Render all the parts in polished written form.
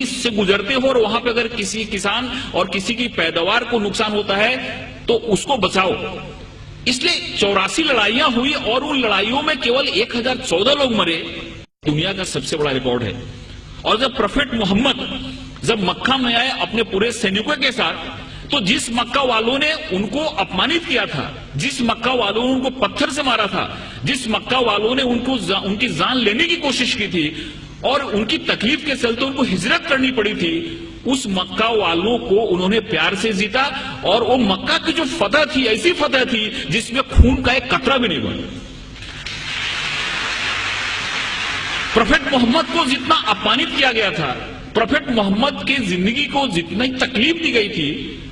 से गुजरते हो और वहां पे अगर किसी किसान और किसी की पैदावार को नुकसान होता है तो उसको बचाओ। इसलिए 84 लड़ाइयां हुई और उन लड़ाइयों में केवल 1014 लोग मरे, दुनिया का सबसे बड़ा रिकॉर्ड है। और जब प्रोफेट मोहम्मद जब मक्का में आए अपने पूरे सैनिकों के साथ, तो जिस मक्का वालों ने उनको अपमानित किया था, जिस मक्का वालों ने उनको पत्थर से मारा था, जिस मक्का वालों ने उनकी जान लेने की कोशिश की थी और उनकी तकलीफ के चलते उनको हिजरत करनी पड़ी थी, उस मक्का वालों को उन्होंने प्यार से जीता। और वो मक्का की जो फतह थी, ऐसी फतह थी जिसमें खून का एक कतरा भी नहीं बना। प्रोफेट मोहम्मद को जितना अपमानित किया गया था, प्रोफेट मोहम्मद की जिंदगी को जितनी तकलीफ दी गई थी,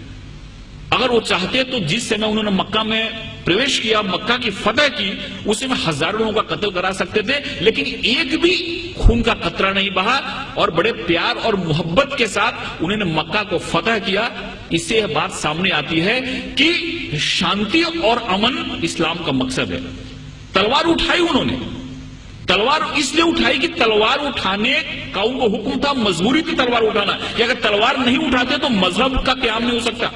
अगर वो चाहते तो जिस समय उन्होंने मक्का में प्रवेश किया, मक्का की फतह की, उस समय हजारों लोगों का कत्ल करा सकते थे, लेकिन एक भी खून का कतरा नहीं बहा और बड़े प्यार और मोहब्बत के साथ उन्होंने मक्का को फतह किया। इससे यह बात सामने आती है कि शांति और अमन इस्लाम का मकसद है। तलवार उठाई उन्होंने, तलवार इसलिए उठाई कि तलवार उठाने का उनको हुक्म था, मजबूरी थी तलवार उठाना, कि अगर तलवार नहीं उठाते तो मजहब का क्याम नहीं हो सकता।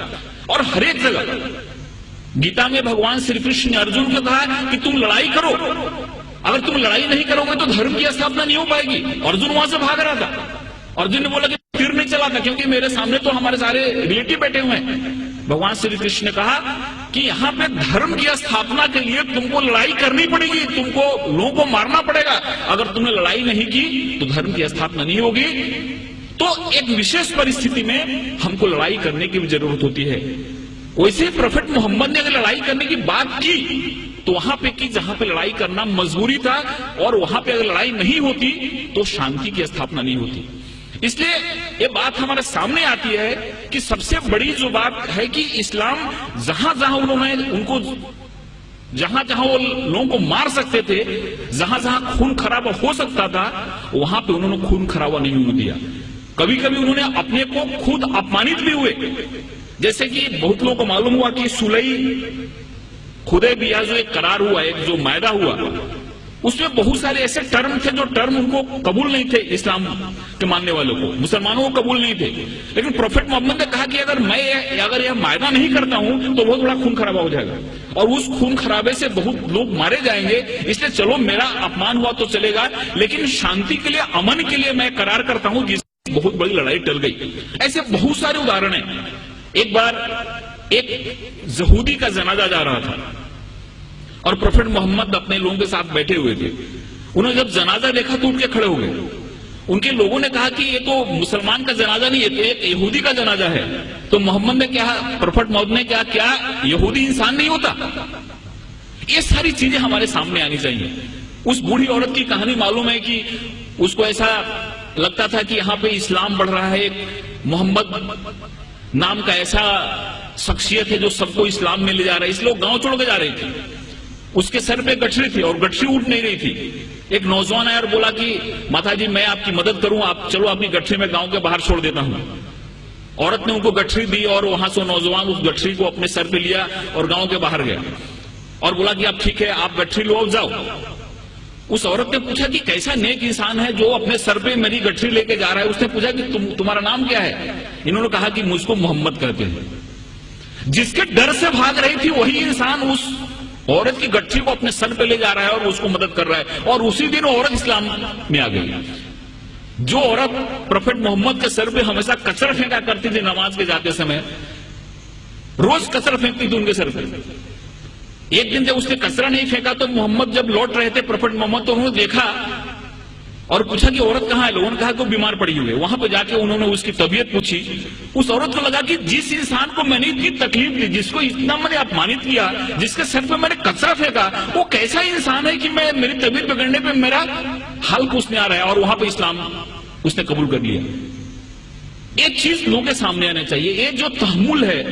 और हर एक जगह गीता में भगवान श्री कृष्ण ने अर्जुन को कहा कि तुम लड़ाई करो, अगर तुम लड़ाई नहीं करोगे तो धर्म की स्थापना नहीं हो पाएगी। अर्जुन वहां से भाग रहा था, अर्जुन ने बोला कि फिर नहीं चला था, क्योंकि मेरे सामने तो हमारे सारे रिलेटिव बैठे हुए हैं। भगवान श्री कृष्ण ने कहा कि यहां पे धर्म की स्थापना के लिए तुमको लड़ाई करनी पड़ेगी, तुमको लोगों को मारना पड़ेगा। अगर तुमने लड़ाई नहीं की तो धर्म की स्थापना नहीं होगी। तो एक विशेष परिस्थिति में हमको लड़ाई करने की भी जरूरत होती है। वैसे प्रोफेट मोहम्मद ने अगर लड़ाई करने की बात की तो वहां पे की जहां पे लड़ाई करना मजबूरी था, और वहां पे अगर लड़ाई नहीं होती तो शांति की स्थापना नहीं होती। इसलिए ये बात हमारे सामने आती है कि सबसे बड़ी जो बात है कि इस्लाम जहां जहां उन्होंने उनको जहां जहां वो लोगों को मार सकते थे, जहां जहां खून खराबा हो सकता था, वहां पे उन्होंने खून खराबा नहीं होने दिया। कभी कभी उन्होंने अपने को खुद अपमानित भी हुए, जैसे कि बहुत लोगों को मालूम हुआ कि सुलई हुदैबिया जो एक करार हुआ, एक जो मायदा हुआ, उसमें बहुत सारे ऐसे टर्म थे जो टर्म उनको कबूल नहीं थे, इस्लाम के मानने वालों को, मुसलमानों को कबूल नहीं थे। लेकिन प्रोफेट मोहम्मद ने कहा कि अगर यह मायदा नहीं करता हूं तो बहुत बड़ा खून खराबा हो जाएगा और उस खून खराबे से बहुत लोग मारे जाएंगे। इसलिए चलो मेरा अपमान हुआ तो चलेगा, लेकिन शांति के लिए, अमन के लिए मैं करार करता हूं, जिससे बहुत बड़ी लड़ाई टल गई। ऐसे बहुत सारे उदाहरण हैं। एक बार एक यहूदी का जनाजा जा रहा था और प्रोफेट मोहम्मद अपने लोगों के साथ बैठे हुए थे। उन्होंने जब जनाजा देखा तो उठ के खड़े हो गए। उनके लोगों ने कहा कि ये तो मुसलमान का जनाजा नहीं है, तो एक यहूदी का जनाजा है। तो मोहम्मद ने क्या, प्रोफेट मोहम्मद ने क्या यहूदी इंसान नहीं होता? ये सारी चीजें हमारे सामने आनी चाहिए। उस बूढ़ी औरत की कहानी मालूम है कि उसको ऐसा लगता था कि यहाँ पे इस्लाम बढ़ रहा है, मोहम्मद नाम का ऐसा शख्सियत है जो सबको इस्लाम में ले जा रहा है, इसलिए वो गांव छोड़ के जा रही थी। उसके सर पे गठरी थी और गठरी उठ नहीं रही थी। एक नौजवान आया और बोला कि माता जी मैं आपकी मदद करूं, आप चलो अपनी गठरी में गांव के बाहर छोड़ देता हूं। औरत ने उनको गठरी दी और वहां से नौजवान उस गठरी को अपने सर पे लिया और गांव के बाहर गया और बोला कि आप ठीक है, आप गठरी लो जाओ। उस औरत ने पूछा कि कैसा नेक इंसान है जो अपने सर पे मेरी गठरी लेके जा रहा है। उसने पूछा कि तुम्हारा नाम क्या है? इन्होंने कहा कि मुझको मोहम्मद कहते हैं। जिसके डर से भाग रही थी वही इंसान उस औरत की गठरी को अपने सर पे ले जा रहा है और उसको मदद कर रहा है, और उसी दिन औरत इस्लाम में आ गई। जो औरत प्रोफेट मोहम्मद के सर पे हमेशा कचरा फेंका करती थी नमाज के जाते समय, रोज कचरा फेंकती थी उनके सर पे। एक दिन जब उसने कचरा नहीं फेंका तो मोहम्मद जब लौट रहे थे, प्रोफेट मोहम्मद, तो उन्होंने देखा और पूछा कि औरत कहाँ है? लोगों ने कहा कि वो बीमार पड़ी हुई है। वहां पर जाके उन्होंने उसकी तबीयत पूछी। उस औरत को लगा कि जिस इंसान को मैंने इतनी तकलीफ दी, जिसको इतना मैंने अपमानित किया, जिसके सर पे मैंने कचरा फेंका, वो कैसा इंसान है कि मैं मेरी तबीयत बिगड़ने पे मेरा हाल पूछने आ रहा है। और वहां पर इस्लाम उसने कबूल कर लिया। एक चीज लोगों के सामने आना चाहिए, ये जो तहम्मुल है,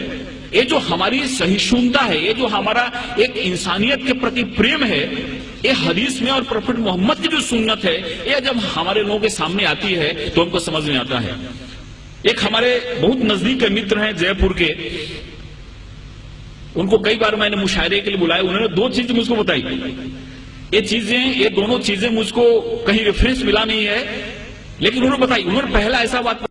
ये जो हमारी सहिष्णुता है, ये जो हमारा एक इंसानियत के प्रति प्रेम है, ये हदीस में और प्रोफेट मोहम्मद की जो सुन्नत है, ये जब हमारे लोगों के सामने आती है तो हमको समझ में आता है। एक हमारे बहुत नजदीक के मित्र हैं जयपुर के, उनको कई बार मैंने मुशायरे के लिए बुलाया। उन्होंने दो चीज मुझको बताई। ये दोनों चीजें मुझको कहीं रेफरेंस मिला नहीं है, लेकिन उन्होंने बताई। उन्होंने पहला ऐसा बात